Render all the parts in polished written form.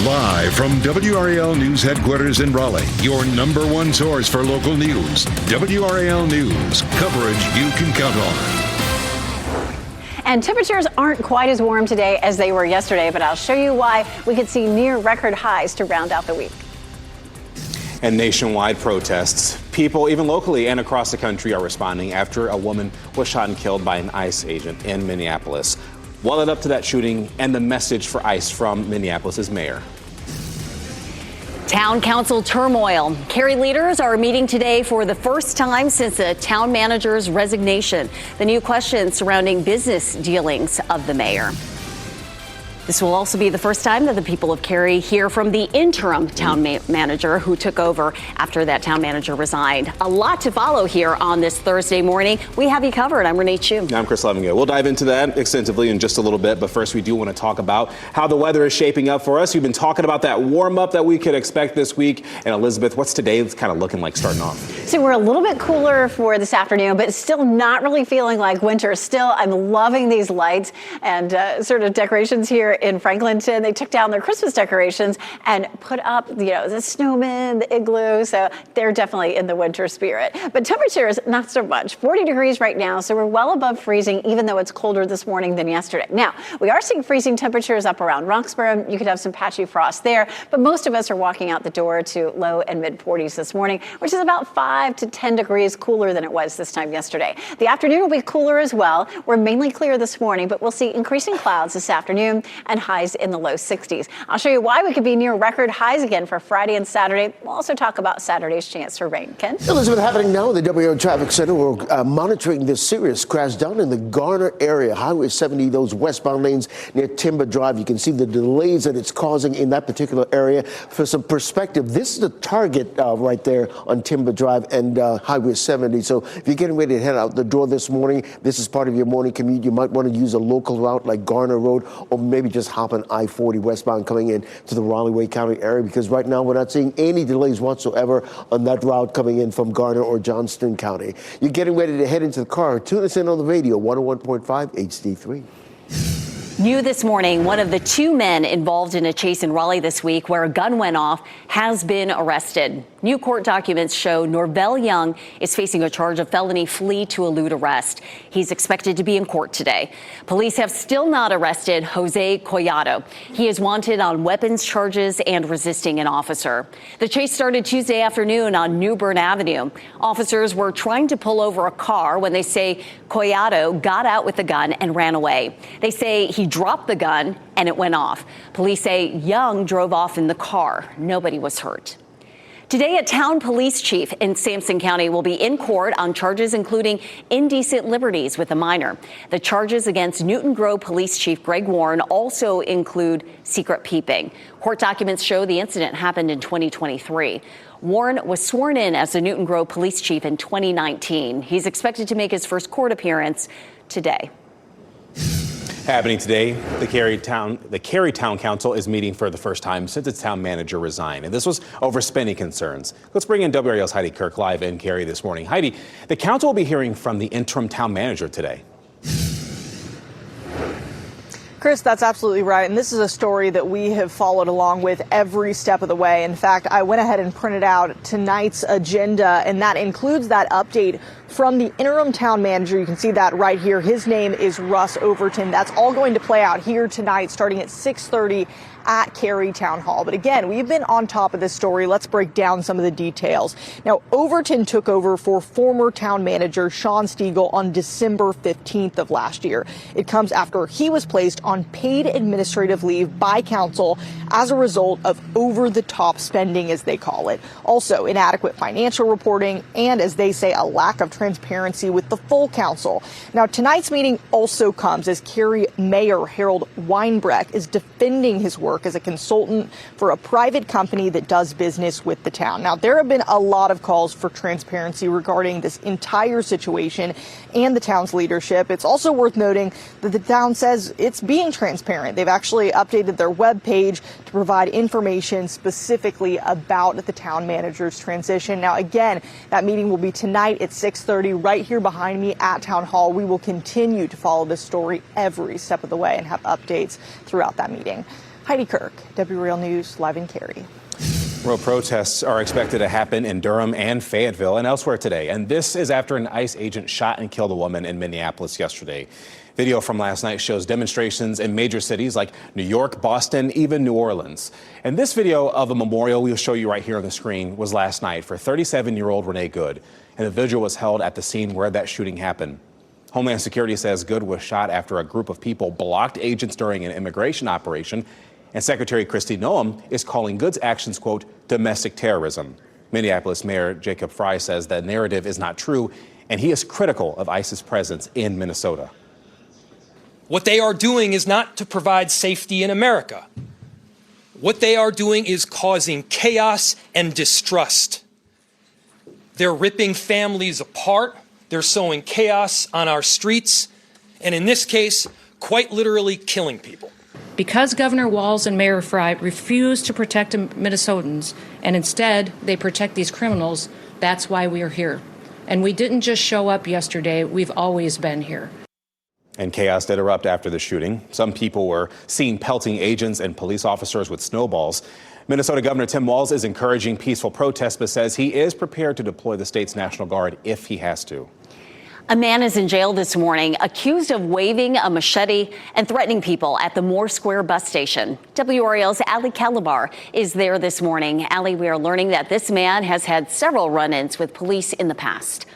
Live from WRAL News Headquarters in Raleigh, your number one source for local news. WRAL News, coverage you can count on. And temperatures aren't quite as warm today as they were yesterday, but I'll show you why we could see near record highs to round out the week. And nationwide protests. People, even locally and across the country, are responding after a woman was shot and killed by an ICE agent in Minneapolis. What led up to that shooting and the message for ICE from Minneapolis' mayor. Town council turmoil. Cary leaders are meeting today for the first time since the town manager's resignation. The new questions surrounding business dealings of the mayor. This will also be the first time that the people of Cary hear from the interim town manager who took over after that town manager resigned. A lot to follow here on this Thursday morning. We have you covered. I'm Renee Chu. I'm Chris Levingo. We'll dive into that extensively in just a little bit, but first we do want to talk about how the weather is shaping up for us. We've been talking about that warm up that we could expect this week. And Elizabeth, what's today kind of looking like starting off? So we're a little bit cooler for this afternoon, but still not really feeling like winter. Still, I'm loving these lights and sort of decorations here in Franklinton. They took down their Christmas decorations and put up, the snowman, the igloo. So they're definitely in the winter spirit. But temperatures, not so much. 40 degrees right now. So we're well above freezing, even though it's colder this morning than yesterday. Now, we are seeing freezing temperatures up around Roxborough. You could have some patchy frost there, but most of us are walking out the door to low and mid 40s this morning, which is about 5 to 10 degrees cooler than it was this time yesterday. The afternoon will be cooler as well. We're mainly clear this morning, but we'll see increasing clouds this afternoon and highs in the low 60s. I'll show you why we could be near record highs again for Friday and Saturday. We'll also talk about Saturday's chance for rain. Ken? Elizabeth, happening now in the WRAL Traffic Center. We're monitoring this serious crash down in the Garner area, Highway 70, those westbound lanes near Timber Drive. You can see the delays that it's causing in that particular area. For some perspective, this is the target right there on Timber Drive and Highway 70. So if you're getting ready to head out the door this morning, this is part of your morning commute. You might want to use a local route like Garner Road, or maybe just hop on I-40 westbound coming in to the Raleigh-Wade County area, because right now we're not seeing any delays whatsoever on that route coming in from Garner or Johnston County. You're getting ready to head into the car. Tune us in on the radio, 101.5 HD3. New this morning, one of the two men involved in a chase in Raleigh this week where a gun went off has been arrested. New court documents show Norvell Young is facing a charge of felony flee to elude arrest. He's expected to be in court today. Police have still not arrested Jose Collado. He is wanted on weapons charges and resisting an officer. The chase started Tuesday afternoon on New Bern Avenue. Officers were trying to pull over a car when they say Collado got out with the gun and ran away. They say he dropped the gun and it went off. Police say Young drove off in the car. Nobody was hurt. Today, a town police chief in Sampson County will be in court on charges including indecent liberties with a minor. The charges against Newton Grove Police Chief Greg Warren also include secret peeping. Court documents show the incident happened in 2023. Warren was sworn in as the Newton Grove Police Chief in 2019. He's expected to make his first court appearance today. Happening today, the Cary Town Council is meeting for the first time since its town manager resigned. And this was over spending concerns. Let's bring in WRAL's Heidi Kirk live in Cary this morning. Heidi, the council will be hearing from the interim town manager today. Chris, that's absolutely right. And this is a story that we have followed along with every step of the way. In fact, I went ahead and printed out tonight's agenda, and that includes that update from the interim town manager. You can see that right here. His name is Russ Overton. That's all going to play out here tonight starting at 6:30 at Cary Town Hall. But again, we've been on top of this story. Let's break down some of the details. Now, Overton took over for former town manager Sean Stiegel on December 15th of last year. It comes after he was placed on paid administrative leave by council as a result of over-the-top spending, as they call it. Also, inadequate financial reporting and, as they say, a lack of transparency with the full council. Now, tonight's meeting also comes as Cary Mayor Harold Weinbrecht is defending his work as a consultant for a private company that does business with the town. Now, there have been a lot of calls for transparency regarding this entire situation and the town's leadership. It's also worth noting that the town says it's being transparent. They've actually updated their webpage to provide information specifically about the town manager's transition. Now, again, that meeting will be tonight at 6:30 right here behind me at Town Hall. We will continue to follow this story every step of the way and have updates throughout that meeting. Heidi Kirk, WRAL News, live in Cary. Road protests are expected to happen in Durham and Fayetteville and elsewhere today. And this is after an ICE agent shot and killed a woman in Minneapolis yesterday. Video from last night shows demonstrations in major cities like New York, Boston, even New Orleans. And this video of a memorial we'll show you right here on the screen was last night for 37-year-old Renee Good. And the vigil was held at the scene where that shooting happened. Homeland Security says Good was shot after a group of people blocked agents during an immigration operation. And Secretary Kristi Noem is calling Good's actions, quote, domestic terrorism. Minneapolis Mayor Jacob Frey says that narrative is not true, and he is critical of ICE's presence in Minnesota. What they are doing is not to provide safety in America. What they are doing is causing chaos and distrust. They're ripping families apart. They're sowing chaos on our streets. And in this case, quite literally killing people. Because Governor Walz and Mayor Frey refuse to protect Minnesotans, and instead they protect these criminals, that's why we are here. And we didn't just show up yesterday, we've always been here. And chaos did erupt after the shooting. Some people were seen pelting agents and police officers with snowballs. Minnesota Governor Tim Walz is encouraging peaceful protests, but says he is prepared to deploy the state's National Guard if he has to. A man is in jail this morning accused of waving a machete and threatening people at the Moore Square bus station. WRAL's Ali Calabar is there this morning. Ali, we are learning that this man has had several run-ins with police in the past.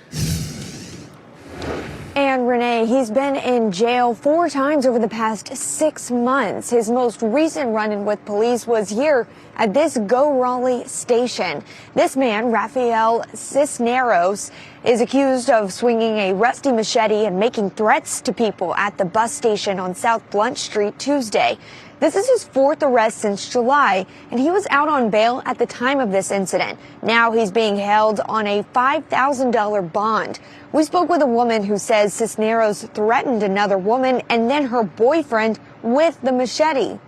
And Renee, he's been in jail 4 times over the past 6 months. His most recent run-in with police was here at this Go Raleigh station. This man, Rafael Cisneros, is accused of swinging a rusty machete and making threats to people at the bus station on South Blunt Street Tuesday. This is his 4th arrest since July, and he was out on bail at the time of this incident. Now he's being held on a $5,000 bond. We spoke with a woman who says Cisneros threatened another woman and then her boyfriend with the machete.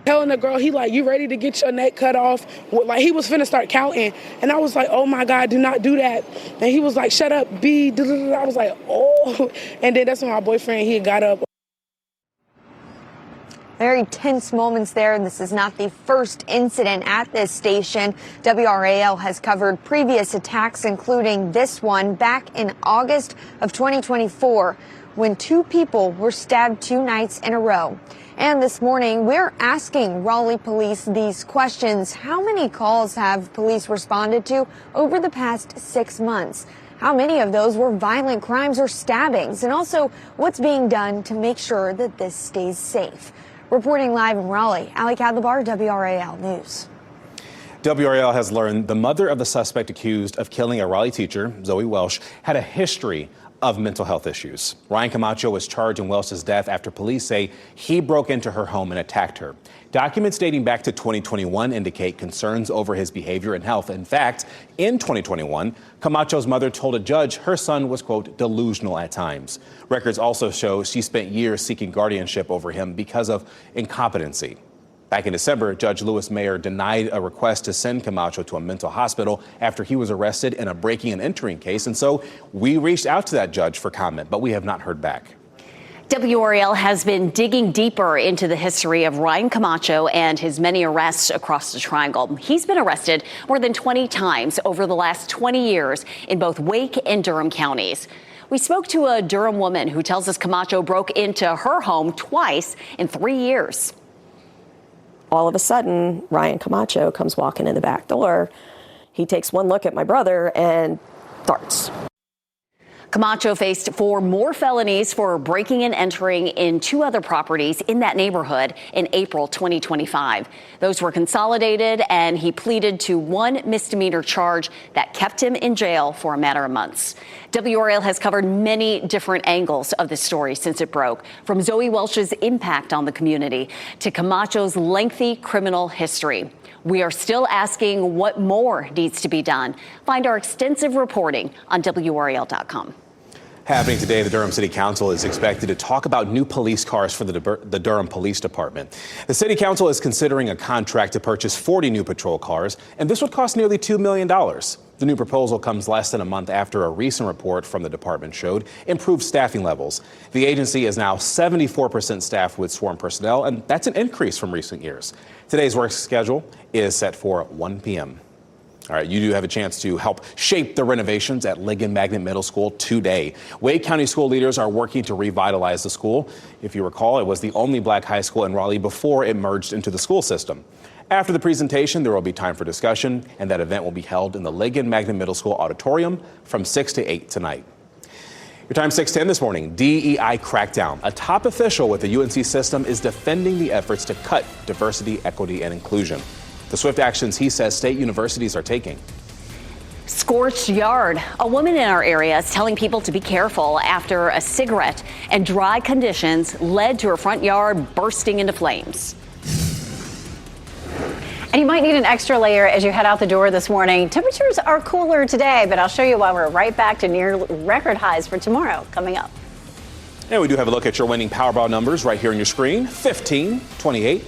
Telling the girl, he like, you ready to get your neck cut off? Like, he was finna start counting. And I was like, oh my God, do not do that. And he was like, shut up, B. I was like, oh. And then that's when my boyfriend, he got up. Very tense moments there, and this is not the first incident at this station. WRAL has covered previous attacks, including this one back in August of 2024, when 2 people were stabbed 2 nights in a row. And this morning, we're asking Raleigh police these questions. How many calls have police responded to over the past 6 months? How many of those were violent crimes or stabbings? And also, what's being done to make sure that this stays safe? Reporting live in Raleigh, Ali Calabar, WRAL News. WRAL has learned the mother of the suspect accused of killing a Raleigh teacher, Zoe Welsh, had a history of mental health issues. Ryan Camacho was charged in Welsh's death after police say he broke into her home and attacked her. Documents dating back to 2021 indicate concerns over his behavior and health. In fact, in 2021, Camacho's mother told a judge her son was, quote, delusional at times. Records also show she spent years seeking guardianship over him because of incompetency. Back in December, Judge Louis Mayer denied a request to send Camacho to a mental hospital after he was arrested in a breaking and entering case. And so we reached out to that judge for comment, but we have not heard back. WRAL has been digging deeper into the history of Ryan Camacho and his many arrests across the Triangle. He's been arrested more than 20 times over the last 20 years in both Wake and Durham counties. We spoke to a Durham woman who tells us Camacho broke into her home twice in 3 years. All of a sudden, Ryan Camacho comes walking in the back door. He takes one look at my brother and starts. Camacho faced 4 more felonies for breaking and entering in 2 other properties in that neighborhood in April 2025. Those were consolidated, and he pleaded to 1 misdemeanor charge that kept him in jail for a matter of months. WRAL has covered many different angles of this story since it broke, from Zoe Welsh's impact on the community to Camacho's lengthy criminal history. We are still asking what more needs to be done. Find our extensive reporting on WRAL.com. Happening today, the Durham City Council is expected to talk about new police cars for the Durham Police Department. The City Council is considering a contract to purchase 40 new patrol cars, and this would cost nearly $2 million. The new proposal comes less than a month after a recent report from the department showed improved staffing levels. The agency is now 74% staffed with sworn personnel, and that's an increase from recent years. Today's work schedule is set for 1 p.m. All right, you do have a chance to help shape the renovations at Ligon Magnet Middle School today. Wake County school leaders are working to revitalize the school. If you recall, it was the only black high school in Raleigh before it merged into the school system. After the presentation, there will be time for discussion, and that event will be held in the Ligon Magnet Middle School auditorium from 6 to 8 tonight. Your time 6:10 this morning, DEI crackdown. A top official with the UNC system is defending the efforts to cut diversity, equity, and inclusion. The swift actions he says state universities are taking. Scorched yard. A woman in our area is telling people to be careful after a cigarette and dry conditions led to her front yard bursting into flames. And you might need an extra layer as you head out the door this morning. Temperatures are cooler today, but I'll show you why we're right back to near record highs for tomorrow coming up. And we do have a look at your winning Powerball numbers right here on your screen. 15, 28,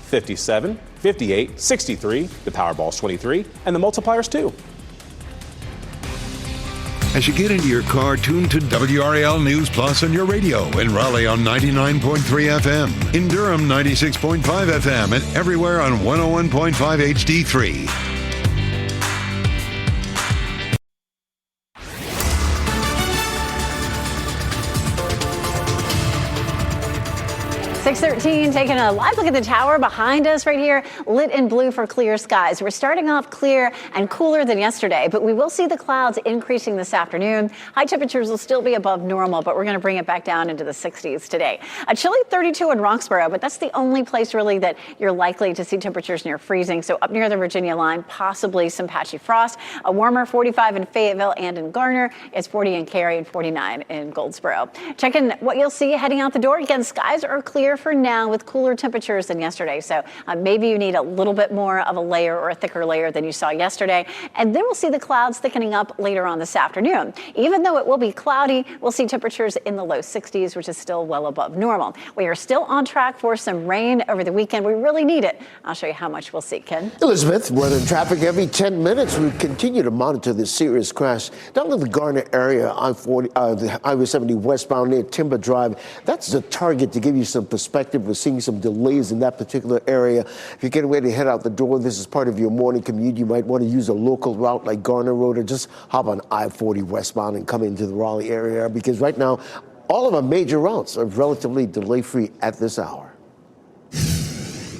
57, 58, 63, the Powerball's 23, and the multipliers too. As you get into your car, tune to WRAL News Plus on your radio. In Raleigh on 99.3 FM. In Durham, 96.5 FM. And everywhere on 101.5 HD3. 6:13, taking a live look at the tower behind us right here, lit in blue for clear skies. We're starting off clear and cooler than yesterday, but we will see the clouds increasing this afternoon. High temperatures will still be above normal, but we're going to bring it back down into the 60s today. A chilly 32 in Roxborough, but that's the only place really that you're likely to see temperatures near freezing. So up near the Virginia line, possibly some patchy frost. A warmer 45 in Fayetteville and in Garner. It's 40 in Cary and 49 in Goldsboro. Checking what you'll see heading out the door. Again, skies are clear for now with cooler temperatures than yesterday. So maybe you need a little bit more of a layer or a thicker layer than you saw yesterday. And then we'll see the clouds thickening up later on this afternoon. Even though it will be cloudy, we'll see temperatures in the low 60s, which is still well above normal. We are still on track for some rain over the weekend. We really need it. I'll show you how much we'll see, Ken. Elizabeth, weather and traffic every 10 minutes. We continue to monitor this serious crash down in the Garner area, the Highway 70 westbound near Timber Drive. That's the target to give you some perspective. We're seeing some delays in that particular area. If you're getting ready to head out the door, this is part of your morning commute. You might want to use a local route like Garner Road or just hop on I-40 westbound and come into the Raleigh area because right now, all of our major routes are relatively delay-free at this hour.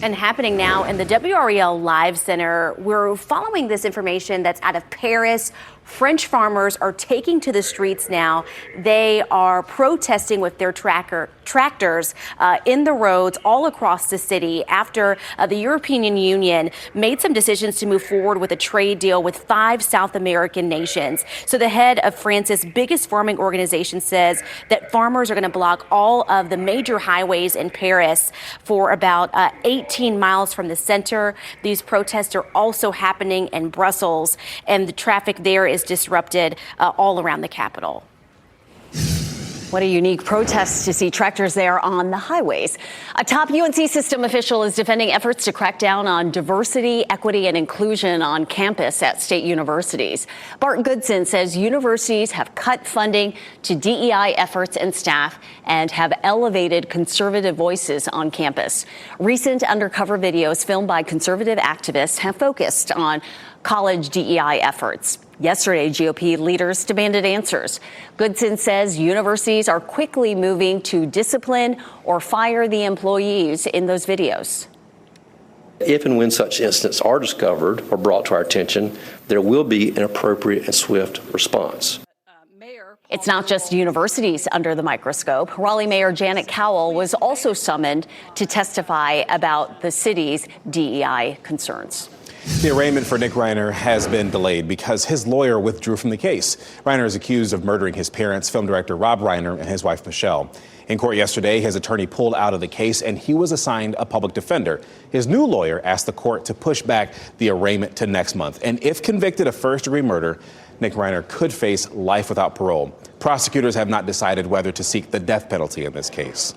And happening now in the WRAL Live Center, we're following this information that's out of Paris. French farmers are taking to the streets now. They are protesting with their tractors in the roads all across the city after the European Union made some decisions to move forward with a trade deal with 5 South American nations. So the head of France's biggest farming organization says that farmers are going to block all of the major highways in Paris for about 18 miles from the center. These protests are also happening in Brussels, and the traffic there is disrupted all around the capital. What a unique protest to see tractors there on the highways. A top UNC system official is defending efforts to crack down on diversity, equity, and inclusion on campus at state universities. Bart Goodson says universities have cut funding to DEI efforts and staff and have elevated conservative voices on campus. Recent undercover videos filmed by conservative activists have focused on college DEI efforts. Yesterday, GOP leaders demanded answers. Goodson says universities are quickly moving to discipline or fire the employees in those videos. If and when such incidents are discovered or brought to our attention, there will be an appropriate and swift response. It's not just universities under the microscope. Raleigh Mayor Janet Cowell was also summoned to testify about the city's DEI concerns. The arraignment for Nick Reiner has been delayed because his lawyer withdrew from the case. Reiner is accused of murdering his parents, film director Rob Reiner and his wife Michelle. In court yesterday, his attorney pulled out of the case and he was assigned a public defender. His new lawyer asked the court to push back the arraignment to next month. And if convicted of first-degree murder, Nick Reiner could face life without parole. Prosecutors have not decided whether to seek the death penalty in this case.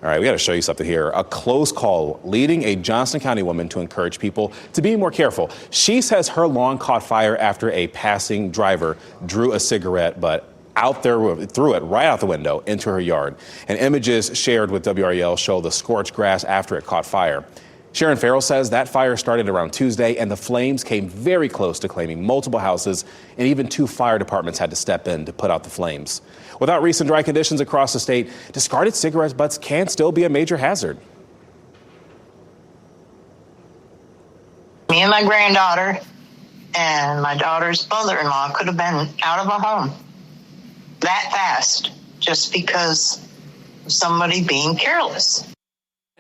All right, we got to show you something here. A close call leading a Johnston County woman to encourage people to be more careful. She says her lawn caught fire after a passing driver drew a cigarette butt out there, threw it right out the window into her yard. And images shared with WRAL show the scorched grass after it caught fire. Sharon Farrell says that fire started around Tuesday, and the flames came very close to claiming multiple houses, and even 2 fire departments had to step in to put out the flames. Without recent dry conditions across the state, discarded cigarette butts can still be a major hazard. Me and my granddaughter and my daughter's mother-in-law could have been out of a home that fast just because of somebody being careless.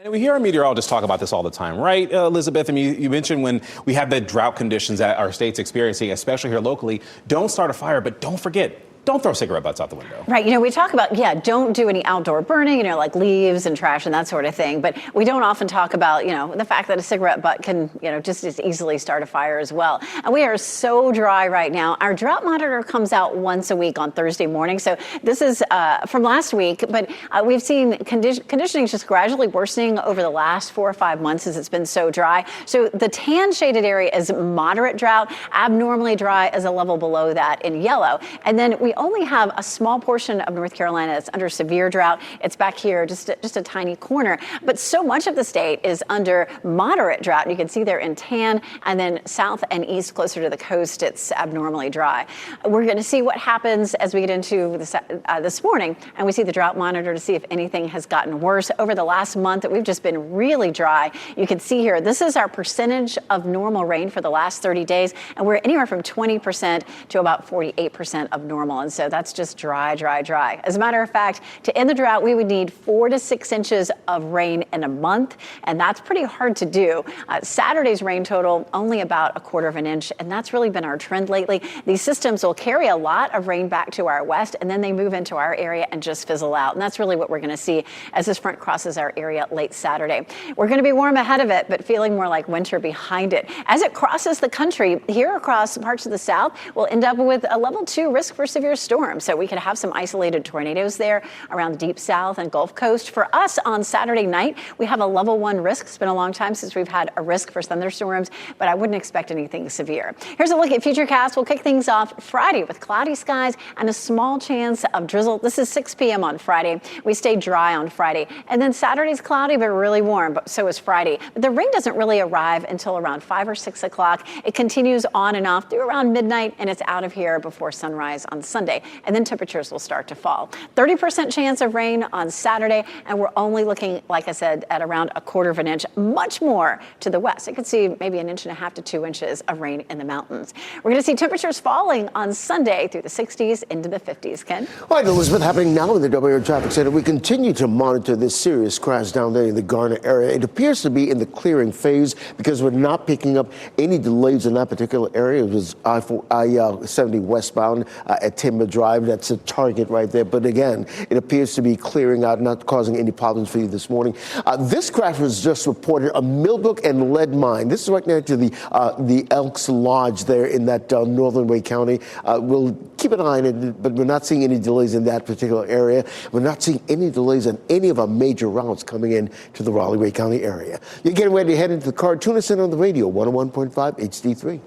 And we hear our meteorologists talk about this all the time, right, Elizabeth? I mean, you mentioned when we have the drought conditions that our state's experiencing, especially here locally, don't start a fire, but don't forget, don't throw cigarette butts out the window. Right. We talk about, don't do any outdoor burning, like leaves and trash and that sort of thing. But we don't often talk about, the fact that a cigarette butt can, just as easily start a fire as well. And we are so dry right now. Our drought monitor comes out once a week on Thursday morning. So this is from last week, but we've seen conditioning just gradually worsening over the last 4 or 5 months as it's been so dry. So the tan shaded area is moderate drought. Abnormally dry is a level below that in yellow. And then we only have a small portion of North Carolina that's under severe drought. It's back here, just a tiny corner. But so much of the state is under moderate drought. And you can see there in tan, and then south and east closer to the coast, it's abnormally dry. We're going to see what happens as we get into this morning, and we see the drought monitor to see if anything has gotten worse. Over the last month, we've just been really dry. You can see here, this is our percentage of normal rain for the last 30 days, and we're anywhere from 20% to about 48% of normal. And so that's just dry, dry, dry. As a matter of fact, to end the drought, we would need 4 to 6 inches of rain in a month, and that's pretty hard to do. Saturday's rain total, only about 1/4 of an inch, and that's really been our trend lately. These systems will carry a lot of rain back to our west, and then they move into our area and just fizzle out. And that's really what we're going to see as this front crosses our area late Saturday. We're going to be warm ahead of it, but feeling more like winter behind it. As it crosses the country, here across parts of the south, we'll end up with a level 2 risk for severe storms. So we could have some isolated tornadoes there around the deep south and Gulf Coast. For us on Saturday night, we have a level 1 risk. It's been a long time since we've had a risk for thunderstorms, but I wouldn't expect anything severe. Here's a look at Futurecast. We'll kick things off Friday with cloudy skies and a small chance of drizzle. This is 6 p.m. on Friday. We stay dry on Friday. And then Saturday's cloudy, but really warm, but so is Friday. But the rain doesn't really arrive until around 5 or 6 o'clock. It continues on and off through around midnight, and it's out of here before sunrise on Sunday. And then temperatures will start to fall. 30% chance of rain on Saturday, and we're only looking, like I said, at around 1/4 of an inch, much more to the west. I could see maybe 1.5 inches to 2 inches of rain in the mountains. We're going to see temperatures falling on Sunday through the 60s into the 50s. Ken? All right, Elizabeth, happening now in the WRAL Traffic Center. We continue to monitor this serious crash down there in the Garner area. It appears to be in the clearing phase because we're not picking up any delays in that particular area. It was I-70 westbound at Timber Drive. That's a target right there. But again, it appears to be clearing out, not causing any problems for you this morning. This crash was just reported, a Millbrook and lead mine. This is right near to the Elks Lodge there in that northern Wake County. We'll keep an eye on it, but we're not seeing any delays in that particular area. We're not seeing any delays on any of our major routes coming in to the Raleigh-Wake County area. You're getting ready to head into the car. Tune us in on the radio, 101.5 HD3.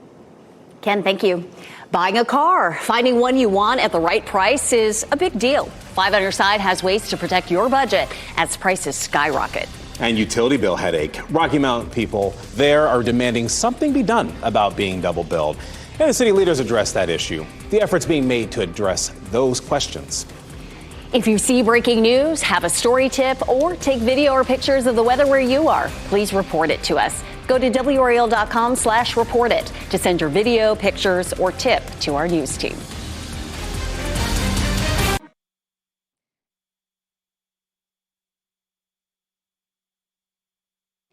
Ken, thank you. Buying a car, finding one you want at the right price is a big deal. 5 on Your Side has ways to protect your budget as prices skyrocket. And utility bill headache. Rocky Mountain people there are demanding something be done about being double billed. And the city leaders address that issue. The efforts being made to address those questions. If you see breaking news, have a story tip, or take video or pictures of the weather where you are, please report it to us. Go to WRAL.com/report it to send your video, pictures, or tip to our news team.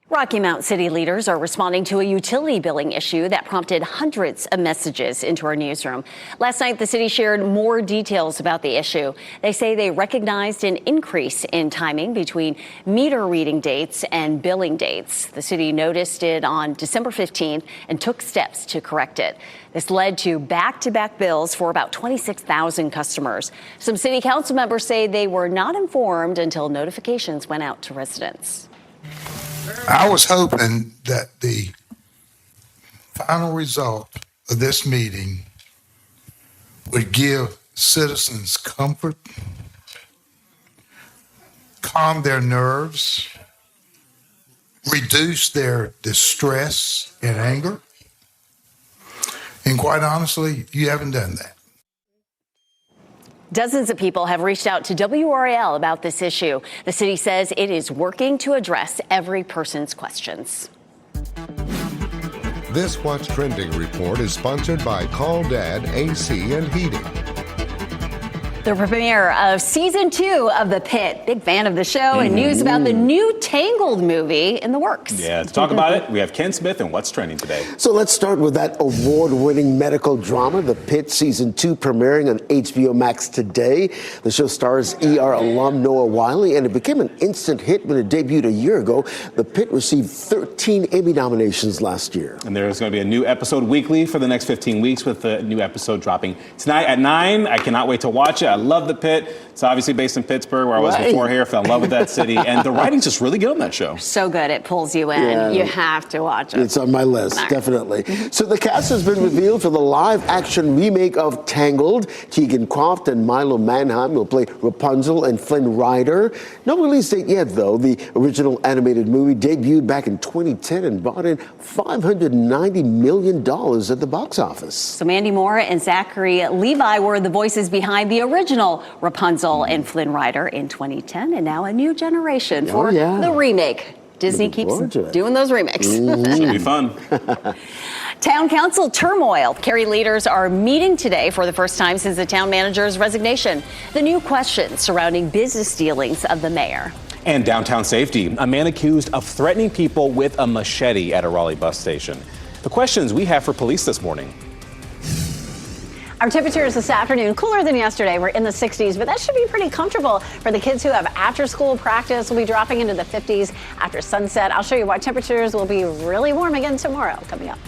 Rocky Mount city leaders are responding to a utility billing issue that prompted hundreds of messages into our newsroom. Last night, the city shared more details about the issue. They say they recognized an increase in timing between meter reading dates and billing dates. The city noticed it on December 15th and took steps to correct it. This led to back-to-back bills for about 26,000 customers. Some city council members say they were not informed until notifications went out to residents. I was hoping that the final result of this meeting would give citizens comfort, calm their nerves, reduce their distress and anger. And quite honestly, you haven't done that. Dozens of people have reached out to WRAL about this issue. The city says it is working to address every person's questions. This What's Trending report is sponsored by Call Dad AC and Heating. The premiere of season 2 of The Pit. Big fan of the show and news about the new Tangled movie in the works. Yeah, to talk about it, we have Ken Smith and What's Trending today. So let's start with that award-winning medical drama, The Pit season 2, premiering on HBO Max today. The show stars ER alum Noah Wiley, and it became an instant hit when it debuted a year ago. The Pit received 13 Emmy nominations last year. And there's going to be a new episode weekly for the next 15 weeks with the new episode dropping tonight at 9. I cannot wait to watch it. I love The Pit. It's obviously based in Pittsburgh, where I was before here. Fell in love with that city. And the writing's just really good on that show. So good. It pulls you in. Yeah. You have to watch it. It's on my list, definitely. So the cast has been revealed for the live-action remake of Tangled. Tegan Croft and Milo Manheim will play Rapunzel and Flynn Rider. No release date yet, though. The original animated movie debuted back in 2010 and brought in $590 million at the box office. So Mandy Moore and Zachary Levi were the voices behind the original Rapunzel and Flynn Rider in 2010, and now a new generation for the remake. Disney keeps doing those remakes. Should be fun. Town council turmoil. Cary leaders are meeting today for the first time since the town manager's resignation. The new questions surrounding business dealings of the mayor. And downtown safety. A man accused of threatening people with a machete at a Raleigh bus station. The questions we have for police this morning. Our temperatures this afternoon, cooler than yesterday. We're in the 60s, but that should be pretty comfortable for the kids who have after-school practice. We'll be dropping into the 50s after sunset. I'll show you why temperatures will be really warm again tomorrow coming up.